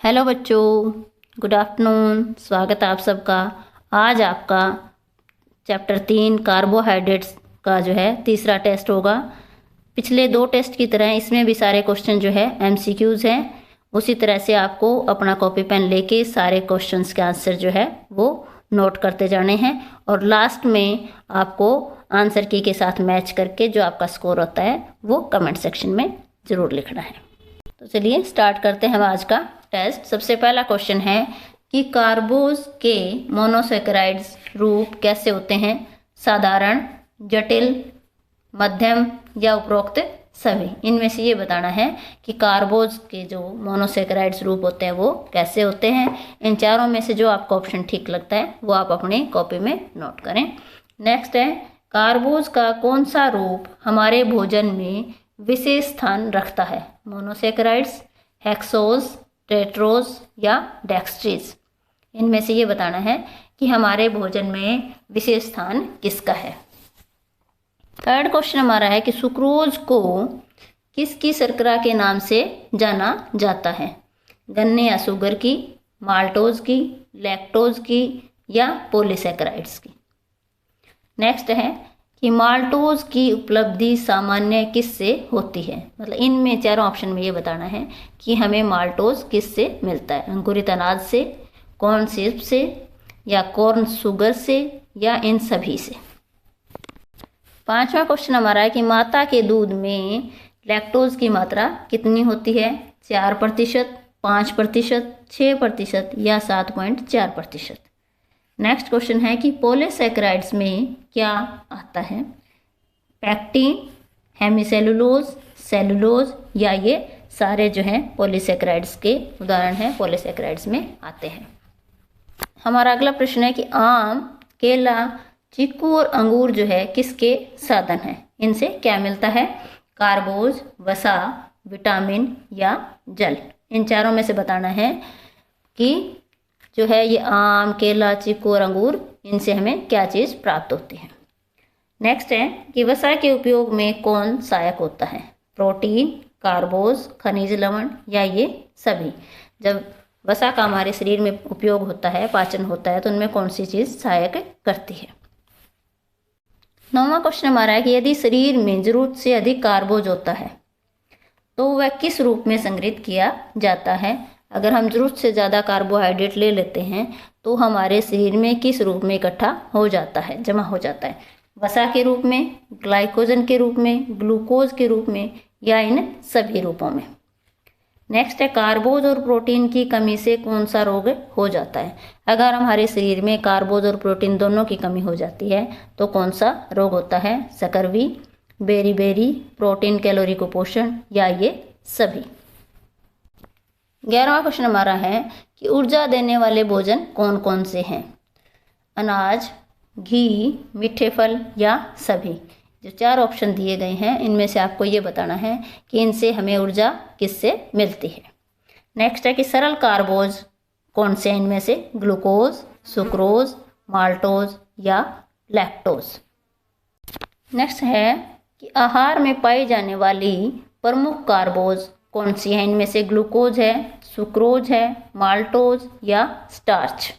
Hello बच्चों, good afternoon. स्वागत है आप सबका। आज आपका चैप्टर 3 कार्बोहाइड्रेट्स का जो है तीसरा टेस्ट होगा। पिछले 2 टेस्ट की तरह इसमें भी सारे क्वेश्चन जो है एमसीक्यूज़ हैं। उसी तरह से आपको अपना कॉपी पेन लेके सारे क्वेश्चंस के आंसर जो है वो नोट करते जाने हैं और लास्ट में आपको आंसर की के साथ मैच करके जो आपका स्कोर होता है वो कमेंट सेक्शन में ज़रूर लिखना है। तो चलिए स्टार्ट करते हैं हम आज का टेस्ट। सबसे पहला क्वेश्चन है कि कार्बोज के मोनोसेकेराइड्स रूप कैसे होते हैं? साधारण, जटिल, मध्यम या उपरोक्त सभी। इनमें से ये बताना है कि कार्बोज के जो मोनोसेकेराइड्स रूप होते हैं वो कैसे होते हैं। इन चारों में से जो आपको ऑप्शन ठीक लगता है वो आप अपनी कॉपी में नोट करें। नेक्स्ट है, कार्बोज का कौन सा रूप हमारे भोजन में विशेष स्थान रखता है? मोनोसेकेराइड्स, हेक्सोज, टेट्रोज या डेक्स्ट्रीज। इनमें से ये बताना है कि हमारे भोजन में विशेष स्थान किसका है। थर्ड क्वेश्चन हमारा है कि सुक्रोज को किसकी शर्करा के नाम से जाना जाता है? गन्ने या शुगर की, माल्टोज की, लैक्टोज की या पॉलीसेकेराइड्स की। नेक्स्ट है कि माल्टोज की उपलब्धि सामान्य किससे होती है? मतलब इनमें चारों ऑप्शन में ये बताना है कि हमें माल्टोज किससे मिलता है? अंकुरित अनाज से, कॉर्न सिरप से या कॉर्न शुगर से या इन सभी से। पांचवा क्वेश्चन हमारा है कि माता के दूध में लैक्टोज की मात्रा कितनी होती है? 4%, 5%, 6% या 7.4%। नेक्स्ट क्वेश्चन है कि पॉलीसेकेराइड्स में क्या आता है? पैक्टिन, हेमीसेलुलोज, सेलुलोज या ये सारे जो हैं पॉलीसेकेराइड्स के उदाहरण हैं, पॉलीसेकेराइड्स में आते हैं। हमारा अगला प्रश्न है कि आम, केला, चीकू और अंगूर जो है किसके साधन हैं? इनसे क्या मिलता है? कार्बोज, वसा, विटामिन या जल। इन चारों में से बताना है कि जो है ये आम, केला, चीकू और अंगूर, इनसे हमें क्या चीज़ प्राप्त होती है। नेक्स्ट है कि वसा के उपयोग में कौन सहायक होता है? प्रोटीन, कार्बोज, खनिज लवण या ये सभी। जब वसा का हमारे शरीर में उपयोग होता है, पाचन होता है, तो उनमें कौन सी चीज़ सहायक करती है। 9वां क्वेश्चन हमारा है कि यदि शरीर में जरूरत से अधिक कार्बोज होता है तो वह किस रूप में संग्रहित किया जाता है? अगर हम जरूरत से ज़्यादा कार्बोहाइड्रेट ले लेते हैं तो हमारे शरीर में किस रूप में इकट्ठा हो जाता है, जमा हो जाता है? वसा के रूप में, ग्लाइकोजन के रूप में, ग्लूकोज के रूप में या इन सभी रूपों में। नेक्स्ट है, कार्बोज और प्रोटीन की कमी से कौन सा रोग हो जाता है? अगर हमारे शरीर में कार्बोज और प्रोटीन दोनों की कमी हो जाती है तो कौन सा रोग होता है? सकरवी, बेरी, प्रोटीन कैलोरी कुपोषण या ये सभी। 11वां क्वेश्चन हमारा है कि ऊर्जा देने वाले भोजन कौन कौन से हैं? अनाज, घी, मीठे फल या सभी। जो 4 ऑप्शन दिए गए हैं इनमें से आपको ये बताना है कि इनसे हमें ऊर्जा किससे मिलती है। नेक्स्ट है कि सरल कार्बोज कौन से हैं इनमें से? ग्लूकोज, सुक्रोज, माल्टोज या लैक्टोज। नेक्स्ट है कि आहार में पाई जाने वाली प्रमुख कार्बोज कौन सी है? इनमें से ग्लूकोज है, सुक्रोज है, माल्टोज या स्टार्च।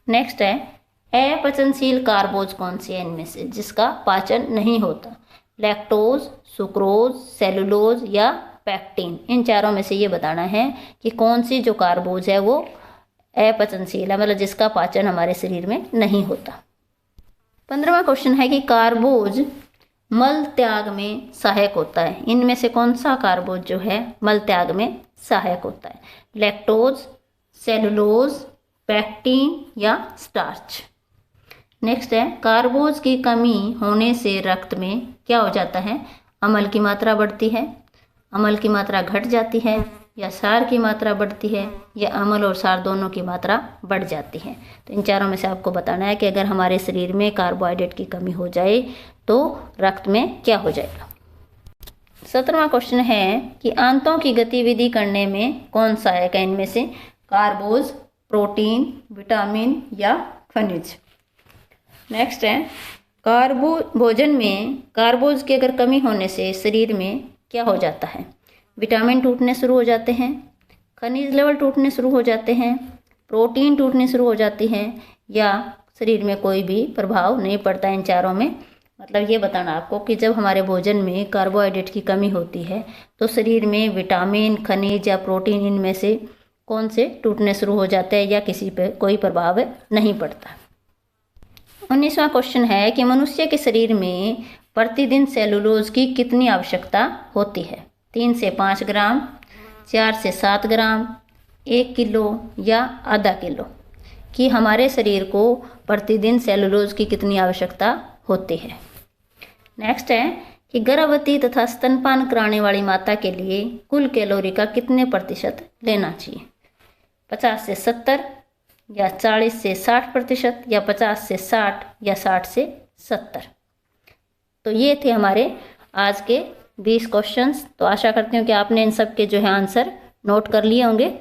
नेक्स्ट है, अपचनशील कार्बोज कौन सी है इनमें से जिसका पाचन नहीं होता? लैक्टोज, सुक्रोज, सेलुलोज या पैक्टिन। इन चारों में से ये बताना है कि कौन सी जो कार्बोज है वो अपचनशील है, मतलब जिसका पाचन हमारे शरीर में नहीं होता। 15वां क्वेश्चन है कि कार्बोज मल त्याग में सहायक होता है। इनमें से कौन सा कार्बोज जो है मल त्याग में सहायक होता है? लैक्टोज, सेलुलोज, पैक्टिन या स्टार्च। नेक्स्ट है, कार्बोज की कमी होने से रक्त में क्या हो जाता है? अम्ल की मात्रा बढ़ती है, अम्ल की मात्रा घट जाती है या क्षार की मात्रा बढ़ती है या अम्ल और क्षार दोनों की मात्रा बढ़ जाती है। तो इन चारों में से आपको बताना है कि अगर हमारे शरीर में कार्बोहाइड्रेट की कमी हो जाए तो रक्त में क्या हो जाएगा। 17वां क्वेश्चन है कि आंतों की गतिविधि करने में कौन सहायक है? इनमें से कार्बोज, प्रोटीन, विटामिन या खनिज। नेक्स्ट है, भोजन में कार्बोज की अगर कमी होने से शरीर में क्या हो जाता है? विटामिन टूटने शुरू हो जाते हैं, खनिज लेवल टूटने शुरू हो जाते हैं, प्रोटीन टूटने शुरू हो जाती हैं, या शरीर में कोई भी प्रभाव नहीं पड़ता इन चारों में। मतलब ये बताना आपको कि जब हमारे भोजन में कार्बोहाइड्रेट की कमी होती है तो शरीर में विटामिन, खनिज या प्रोटीन इनमें से कौन से टूटने शुरू हो जाते हैं या किसी पे कोई प्रभाव नहीं पड़ता। 19वां क्वेश्चन है कि मनुष्य के शरीर में प्रतिदिन सेलुलोज की कितनी आवश्यकता होती है? 3 से 5 ग्राम, 4 से 7 ग्राम, 1 किलो या आधा किलो। कि हमारे शरीर को प्रतिदिन सेलुलोज की कितनी आवश्यकता होती है। नेक्स्ट है कि गर्भवती तथा स्तनपान कराने वाली माता के लिए कुल कैलोरी का कितने प्रतिशत लेना चाहिए? 50 से 70 या 40 से 60% या 50 से 60 या 60 से 70। तो ये थे हमारे आज के 20 क्वेश्चंस। तो आशा करती हूँ कि आपने इन सब के जो है आंसर नोट कर लिए होंगे।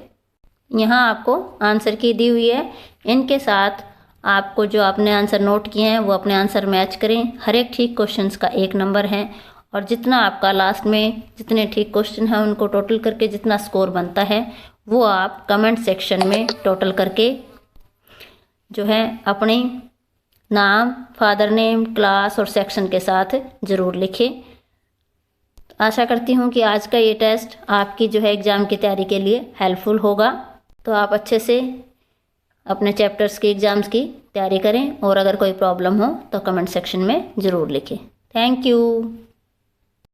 यहाँ आपको आंसर की दी हुई है, इनके साथ आपको जो आपने आंसर नोट किए हैं वो अपने आंसर मैच करें। हर एक ठीक क्वेश्चंस का 1 नंबर है और जितना आपका लास्ट में जितने ठीक क्वेश्चन हैं उनको टोटल करके जितना स्कोर बनता है वो आप कमेंट सेक्शन में टोटल करके जो है अपने नाम, फादर नेम, क्लास और सेक्शन के साथ ज़रूर लिखें। आशा करती हूँ कि आज का ये टेस्ट आपकी जो है एग्ज़ाम की तैयारी के लिए हेल्पफुल होगा। तो आप अच्छे से अपने चैप्टर्स की एग्ज़ाम्स की तैयारी करें और अगर कोई प्रॉब्लम हो तो कमेंट सेक्शन में ज़रूर लिखें। Thank you.